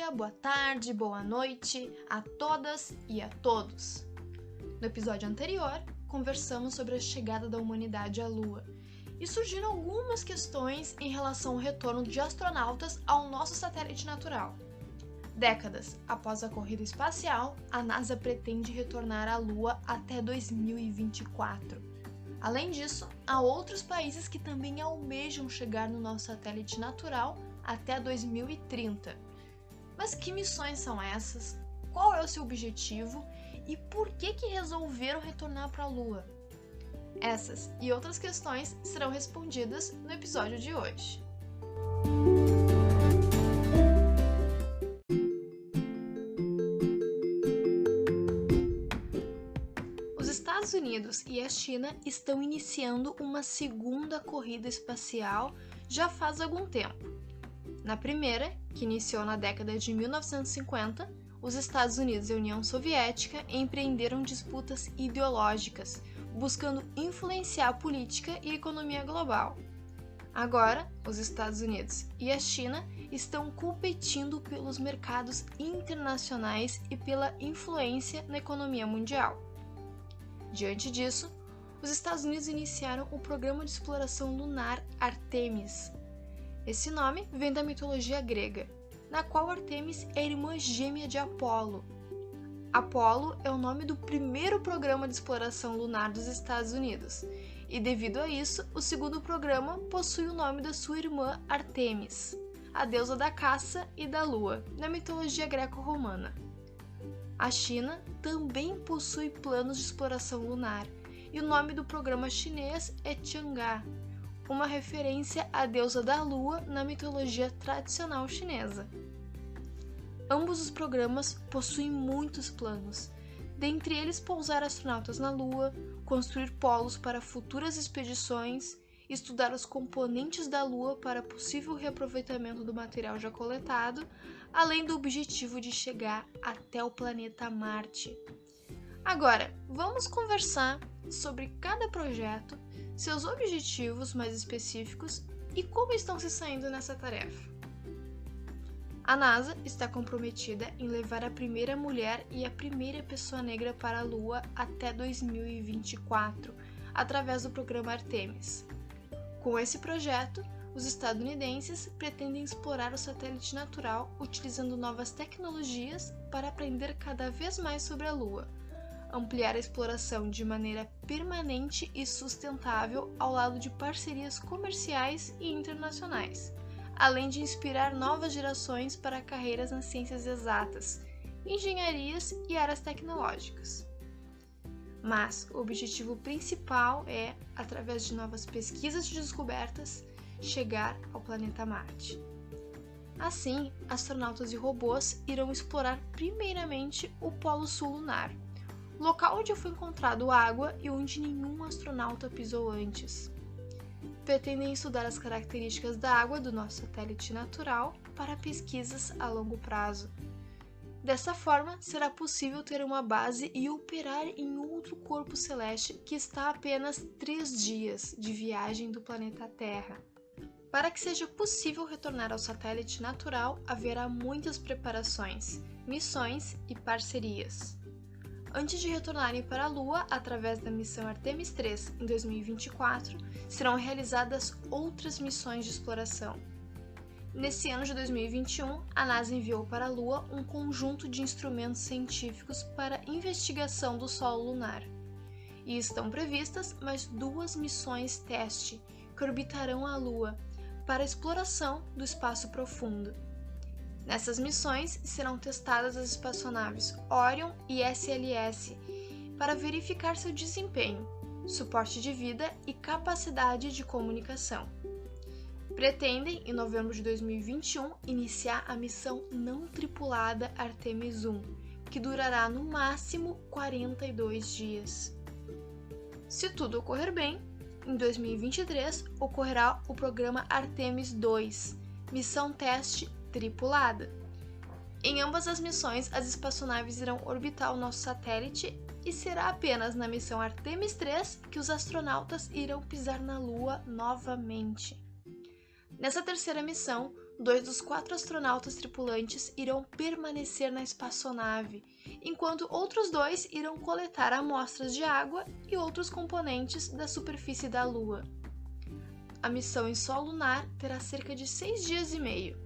dia, boa tarde, boa noite a todas e a todos. No episódio anterior, conversamos sobre a chegada da humanidade à Lua e surgiram algumas questões em relação ao retorno de astronautas ao nosso satélite natural. Décadas após a corrida espacial, a NASA pretende retornar à Lua até 2024. Além disso, há outros países que também almejam chegar no nosso satélite natural até 2030. Mas que missões são essas? Qual é o seu objetivo? E por que resolveram retornar para a Lua? Essas e outras questões serão respondidas no episódio de hoje. Os Estados Unidos e a China estão iniciando uma segunda corrida espacial já faz algum tempo. Na primeira, que iniciou na década de 1950, os Estados Unidos e a União Soviética empreenderam disputas ideológicas, buscando influenciar a política e a economia global. Agora, os Estados Unidos e a China estão competindo pelos mercados internacionais e pela influência na economia mundial. Diante disso, os Estados Unidos iniciaram o programa de exploração lunar Artemis. Esse nome vem da mitologia grega, na qual Artemis é irmã gêmea de Apolo. Apolo é o nome do primeiro programa de exploração lunar dos Estados Unidos, e devido a isso, o segundo programa possui o nome da sua irmã Artemis, a deusa da caça e da lua, na mitologia greco-romana. A China também possui planos de exploração lunar, e o nome do programa chinês é Tiang'a, uma referência à deusa da lua na mitologia tradicional chinesa. Ambos os programas possuem muitos planos, dentre eles pousar astronautas na Lua, construir polos para futuras expedições, estudar os componentes da Lua para possível reaproveitamento do material já coletado, além do objetivo de chegar até o planeta Marte. Agora, vamos conversar sobre cada projeto, seus objetivos mais específicos e como estão se saindo nessa tarefa. A NASA está comprometida em levar a primeira mulher e a primeira pessoa negra para a Lua até 2024, através do programa Artemis. Com esse projeto, os estadunidenses pretendem explorar o satélite natural utilizando novas tecnologias para aprender cada vez mais sobre a Lua, ampliar a exploração de maneira permanente e sustentável ao lado de parcerias comerciais e internacionais, além de inspirar novas gerações para carreiras nas ciências exatas, engenharias e áreas tecnológicas. Mas o objetivo principal é, através de novas pesquisas e descobertas, chegar ao planeta Marte. Assim, astronautas e robôs irão explorar primeiramente o Polo Sul lunar, local onde foi encontrado água e onde nenhum astronauta pisou antes. Pretendem estudar as características da água do nosso satélite natural para pesquisas a longo prazo. Dessa forma, será possível ter uma base e operar em outro corpo celeste que está a apenas 3 dias de viagem do planeta Terra. Para que seja possível retornar ao satélite natural, haverá muitas preparações, missões e parcerias. Antes de retornarem para a Lua, através da missão Artemis 3 em 2024, serão realizadas outras missões de exploração. Nesse ano de 2021, a NASA enviou para a Lua um conjunto de instrumentos científicos para investigação do solo lunar. E estão previstas mais 2 missões teste que orbitarão a Lua para a exploração do espaço profundo. Nessas missões serão testadas as espaçonaves Orion e SLS para verificar seu desempenho, suporte de vida e capacidade de comunicação. Pretendem, em novembro de 2021, iniciar a missão não tripulada Artemis 1, que durará no máximo 42 dias. Se tudo ocorrer bem, em 2023 ocorrerá o programa Artemis 2, missão teste tripulada. Em ambas as missões, as espaçonaves irão orbitar o nosso satélite e será apenas na missão Artemis 3 que os astronautas irão pisar na Lua novamente. Nessa terceira missão, 2 dos 4 astronautas tripulantes irão permanecer na espaçonave, enquanto outros 2 irão coletar amostras de água e outros componentes da superfície da Lua. A missão em solo lunar terá cerca de 6 dias e meio.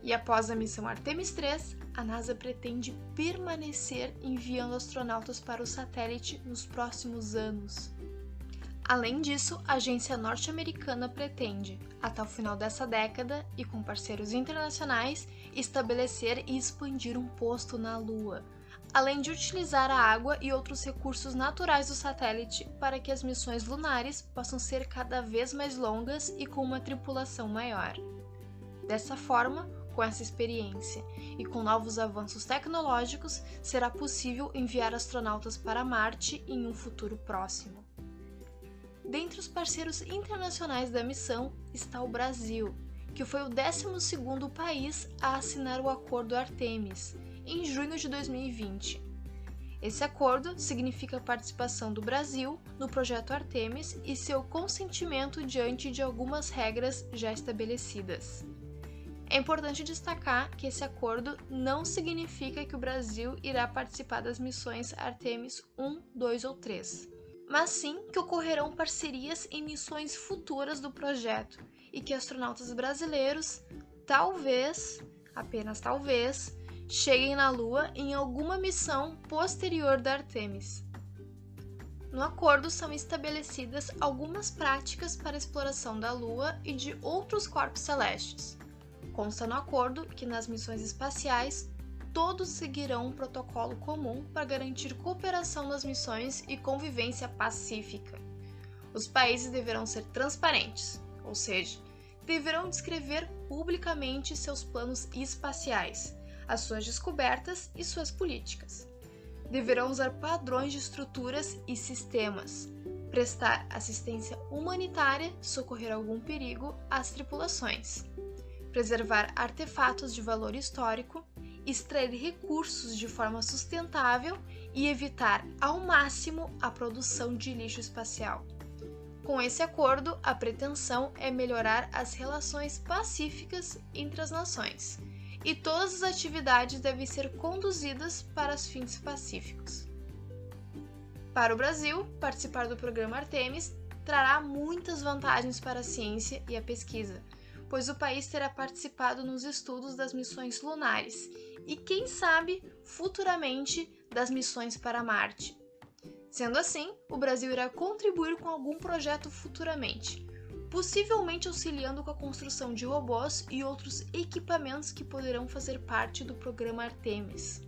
E após a missão Artemis III, a NASA pretende permanecer enviando astronautas para o satélite nos próximos anos. Além disso, a agência norte-americana pretende, até o final dessa década e com parceiros internacionais, estabelecer e expandir um posto na Lua, além de utilizar a água e outros recursos naturais do satélite para que as missões lunares possam ser cada vez mais longas e com uma tripulação maior. Dessa forma, com essa experiência e com novos avanços tecnológicos, será possível enviar astronautas para Marte em um futuro próximo. Dentre os parceiros internacionais da missão está o Brasil, que foi o 12º país a assinar o Acordo Artemis, em junho de 2020. Esse acordo significa a participação do Brasil no projeto Artemis e seu consentimento diante de algumas regras já estabelecidas. É importante destacar que esse acordo não significa que o Brasil irá participar das missões Artemis 1, 2 ou 3, mas sim que ocorrerão parcerias em missões futuras do projeto e que astronautas brasileiros, talvez, apenas talvez, cheguem na Lua em alguma missão posterior da Artemis. No acordo são estabelecidas algumas práticas para a exploração da Lua e de outros corpos celestes. Consta no acordo que nas missões espaciais todos seguirão um protocolo comum para garantir cooperação nas missões e convivência pacífica. Os países deverão ser transparentes, ou seja, deverão descrever publicamente seus planos espaciais, as suas descobertas e suas políticas. Deverão usar padrões de estruturas e sistemas, prestar assistência humanitária, socorrer algum perigo às tripulações, preservar artefatos de valor histórico, extrair recursos de forma sustentável e evitar ao máximo a produção de lixo espacial. Com esse acordo, a pretensão é melhorar as relações pacíficas entre as nações, e todas as atividades devem ser conduzidas para os fins pacíficos. Para o Brasil, participar do programa Artemis trará muitas vantagens para a ciência e a pesquisa, pois o país terá participado nos estudos das missões lunares e, quem sabe, futuramente das missões para Marte. Sendo assim, o Brasil irá contribuir com algum projeto futuramente, possivelmente auxiliando com a construção de robôs e outros equipamentos que poderão fazer parte do programa Artemis.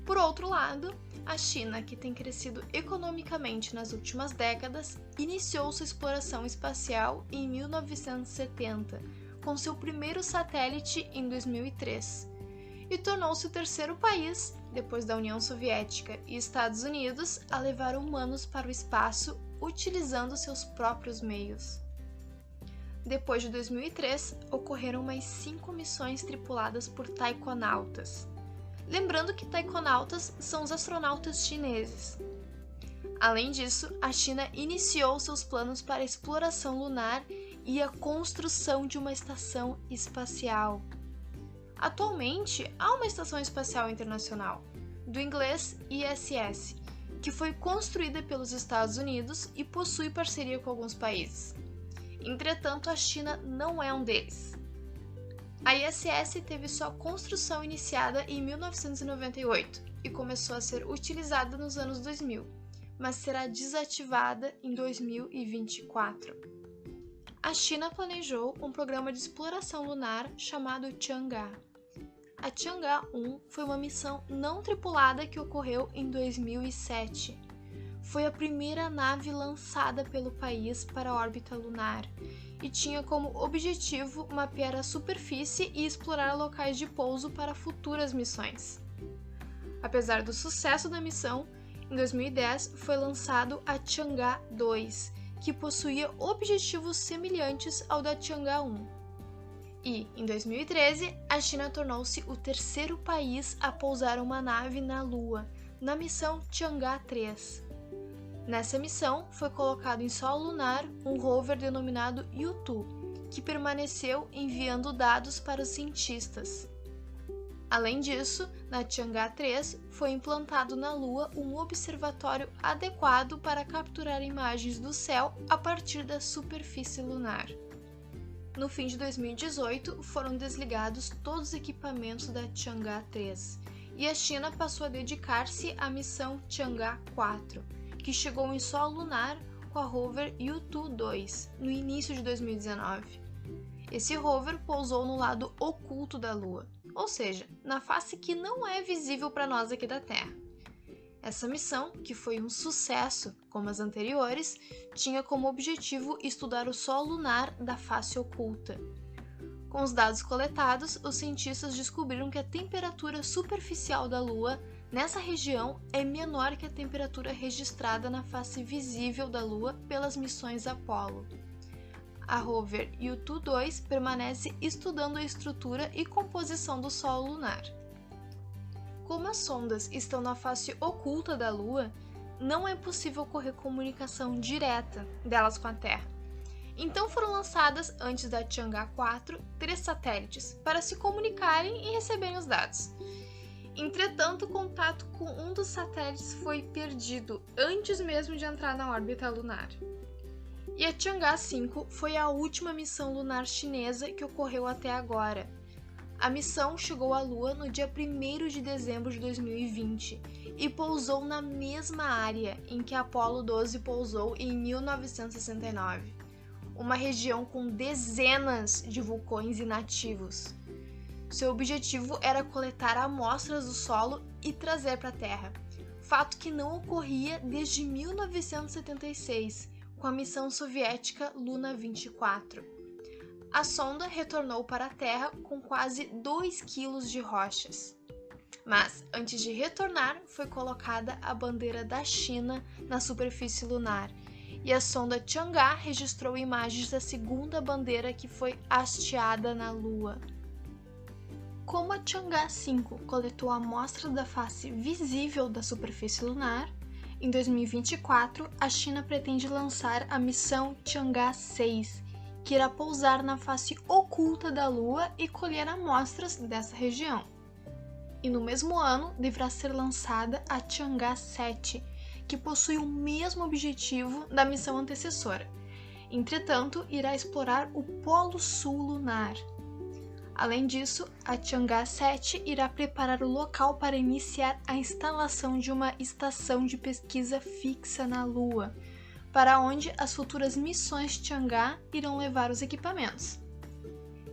Por outro lado, a China, que tem crescido economicamente nas últimas décadas, iniciou sua exploração espacial em 1970, com seu primeiro satélite em 2003, e tornou-se o terceiro país, depois da União Soviética e Estados Unidos, a levar humanos para o espaço utilizando seus próprios meios. Depois de 2003, ocorreram mais 5 missões tripuladas por taikonautas. Lembrando que taikonautas são os astronautas chineses. Além disso, a China iniciou seus planos para a exploração lunar e a construção de uma estação espacial. Atualmente, há uma estação espacial internacional, do inglês ISS, que foi construída pelos Estados Unidos e possui parceria com alguns países. Entretanto, a China não é um deles. A ISS teve sua construção iniciada em 1998 e começou a ser utilizada nos anos 2000, mas será desativada em 2024. A China planejou um programa de exploração lunar chamado Chang'e. A Chang'e-1 foi uma missão não tripulada que ocorreu em 2007. Foi a primeira nave lançada pelo país para a órbita lunar e tinha como objetivo mapear a superfície e explorar locais de pouso para futuras missões. Apesar do sucesso da missão, em 2010 foi lançado a Chang'e-2, que possuía objetivos semelhantes ao da Chang'e-1. E, em 2013, a China tornou-se o terceiro país a pousar uma nave na Lua, na missão Chang'e-3. Nessa missão, foi colocado em solo lunar um rover denominado Yutu, que permaneceu enviando dados para os cientistas. Além disso, na Tiangá 3 foi implantado na Lua um observatório adequado para capturar imagens do céu a partir da superfície lunar. No fim de 2018, foram desligados todos os equipamentos da Tiangá 3 e a China passou a dedicar-se à missão Tiangá 4, que chegou em solo lunar com a rover Yutu 2 no início de 2019. Esse rover pousou no lado oculto da Lua, ou seja, na face que não é visível para nós aqui da Terra. Essa missão, que foi um sucesso, como as anteriores, tinha como objetivo estudar o solo lunar da face oculta. Com os dados coletados, os cientistas descobriram que a temperatura superficial da Lua nessa região é menor que a temperatura registrada na face visível da Lua pelas missões Apollo. A rover Yutu 2 permanece estudando a estrutura e composição do solo lunar. Como as sondas estão na face oculta da Lua, não é possível ocorrer comunicação direta delas com a Terra. Então foram lançadas, antes da Tiangá 4, 3 satélites para se comunicarem e receberem os dados. Entretanto, o contato com um dos satélites foi perdido antes mesmo de entrar na órbita lunar. E a Tiangá 5 foi a última missão lunar chinesa que ocorreu até agora. A missão chegou à Lua no dia 1º de dezembro de 2020 e pousou na mesma área em que a Apollo 12 pousou em 1969, uma região com dezenas de vulcões inativos. Seu objetivo era coletar amostras do solo e trazer para a Terra, fato que não ocorria desde 1976, com a missão soviética Luna 24. A sonda retornou para a Terra com quase 2 quilos de rochas. Mas, antes de retornar, foi colocada a bandeira da China na superfície lunar, e a sonda Tiangá registrou imagens da segunda bandeira que foi hasteada na Lua. Como a Tiangá 5 coletou amostras da face visível da superfície lunar, em 2024 a China pretende lançar a missão Tiangá 6, que irá pousar na face oculta da Lua e colher amostras dessa região. E no mesmo ano deverá ser lançada a Tiangá 7, que possui o mesmo objetivo da missão antecessora. Entretanto, irá explorar o Polo Sul lunar. Além disso, a Tiangá 7 irá preparar o local para iniciar a instalação de uma estação de pesquisa fixa na Lua, para onde as futuras missões Tiangá irão levar os equipamentos.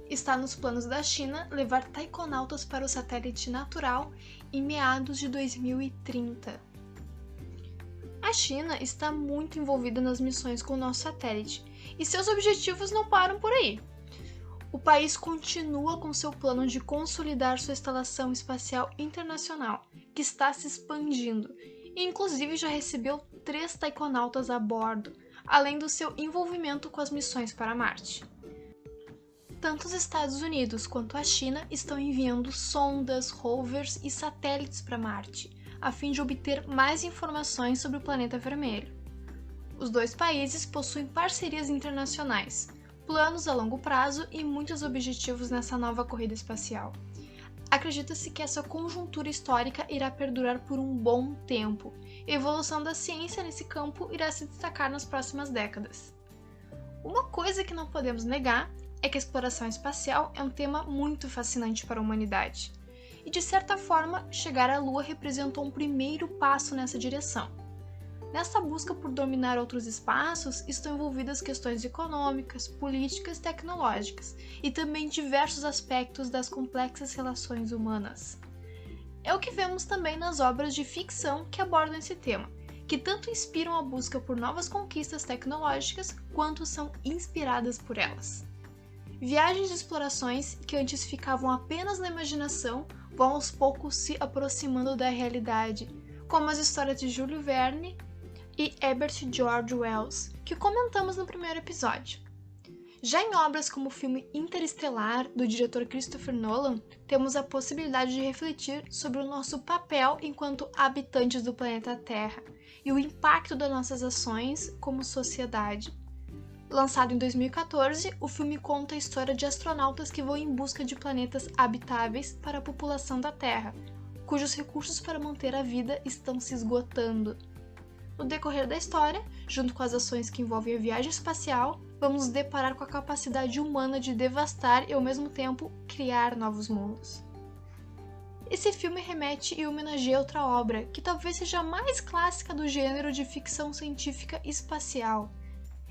Está nos planos da China levar taikonautas para o satélite natural em meados de 2030. A China está muito envolvida nas missões com o nosso satélite, e seus objetivos não param por aí. O país continua com seu plano de consolidar sua instalação espacial internacional, que está se expandindo, e inclusive já recebeu 3 taikonautas a bordo, além do seu envolvimento com as missões para Marte. Tanto os Estados Unidos quanto a China estão enviando sondas, rovers e satélites para Marte, a fim de obter mais informações sobre o planeta vermelho. Os dois países possuem parcerias internacionais, planos a longo prazo e muitos objetivos nessa nova corrida espacial. Acredita-se que essa conjuntura histórica irá perdurar por um bom tempo. A evolução da ciência nesse campo irá se destacar nas próximas décadas. Uma coisa que não podemos negar é que a exploração espacial é um tema muito fascinante para a humanidade. E de certa forma, chegar à Lua representou um primeiro passo nessa direção. Nessa busca por dominar outros espaços estão envolvidas questões econômicas, políticas e tecnológicas, e também diversos aspectos das complexas relações humanas. É o que vemos também nas obras de ficção que abordam esse tema, que tanto inspiram a busca por novas conquistas tecnológicas quanto são inspiradas por elas. Viagens e explorações que antes ficavam apenas na imaginação vão aos poucos se aproximando da realidade, como as histórias de Júlio Verne e Herbert George Wells, que comentamos no primeiro episódio. Já em obras como o filme Interestelar, do diretor Christopher Nolan, temos a possibilidade de refletir sobre o nosso papel enquanto habitantes do planeta Terra e o impacto das nossas ações como sociedade. Lançado em 2014, o filme conta a história de astronautas que vão em busca de planetas habitáveis para a população da Terra, cujos recursos para manter a vida estão se esgotando. No decorrer da história, junto com as ações que envolvem a viagem espacial, vamos nos deparar com a capacidade humana de devastar e, ao mesmo tempo, criar novos mundos. Esse filme remete e homenageia outra obra, que talvez seja a mais clássica do gênero de ficção científica espacial.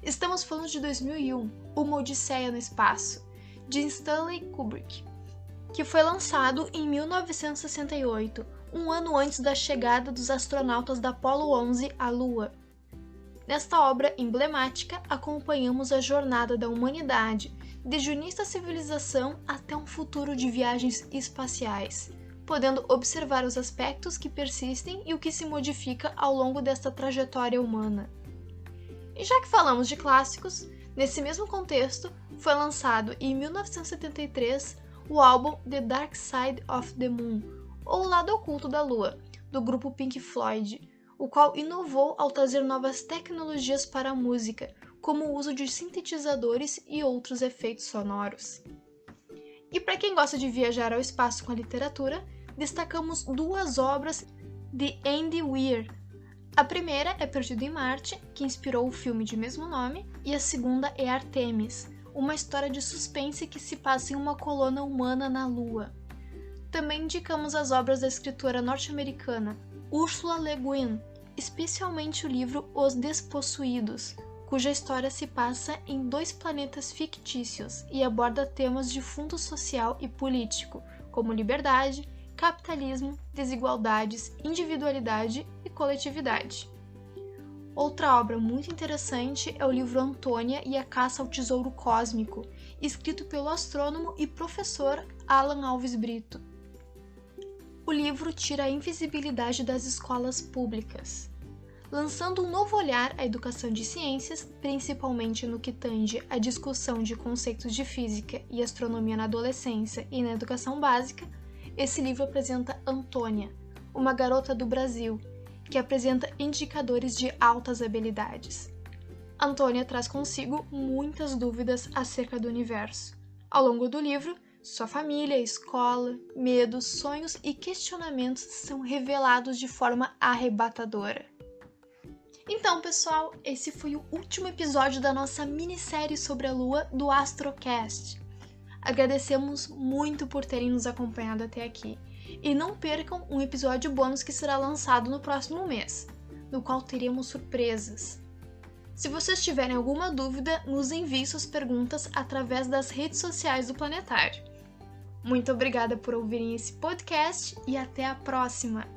Estamos falando de 2001, Uma Odisseia no Espaço, de Stanley Kubrick, que foi lançado em 1968, um ano antes da chegada dos astronautas da Apollo 11 à Lua. Nesta obra emblemática, acompanhamos a jornada da humanidade, desde o início da civilização até um futuro de viagens espaciais, podendo observar os aspectos que persistem e o que se modifica ao longo desta trajetória humana. E já que falamos de clássicos, nesse mesmo contexto, foi lançado em 1973 o álbum The Dark Side of the Moon, ou O Lado Oculto da Lua, do grupo Pink Floyd, o qual inovou ao trazer novas tecnologias para a música, como o uso de sintetizadores e outros efeitos sonoros. E para quem gosta de viajar ao espaço com a literatura, destacamos duas obras de Andy Weir. A primeira é Perdido em Marte, que inspirou o filme de mesmo nome, e a segunda é Artemis, uma história de suspense que se passa em uma colônia humana na Lua. Também indicamos as obras da escritora norte-americana Ursula Le Guin, especialmente o livro Os Despossuídos, cuja história se passa em 2 planetas fictícios e aborda temas de fundo social e político, como liberdade, capitalismo, desigualdades, individualidade e coletividade. Outra obra muito interessante é o livro Antônia e a Caça ao Tesouro Cósmico, escrito pelo astrônomo e professor Alan Alves Brito. O livro tira a invisibilidade das escolas públicas, lançando um novo olhar à educação de ciências, principalmente no que tange à discussão de conceitos de física e astronomia na adolescência e na educação básica. Esse livro apresenta Antônia, uma garota do Brasil, que apresenta indicadores de altas habilidades. Antônia traz consigo muitas dúvidas acerca do universo. Ao longo do livro, sua família, escola, medos, sonhos e questionamentos são revelados de forma arrebatadora. Então, pessoal, esse foi o último episódio da nossa minissérie sobre a Lua do Astrocast. Agradecemos muito por terem nos acompanhado até aqui. E não percam um episódio bônus que será lançado no próximo mês, no qual teremos surpresas. Se vocês tiverem alguma dúvida, nos enviem suas perguntas através das redes sociais do Planetário. Muito obrigada por ouvirem esse podcast e até a próxima!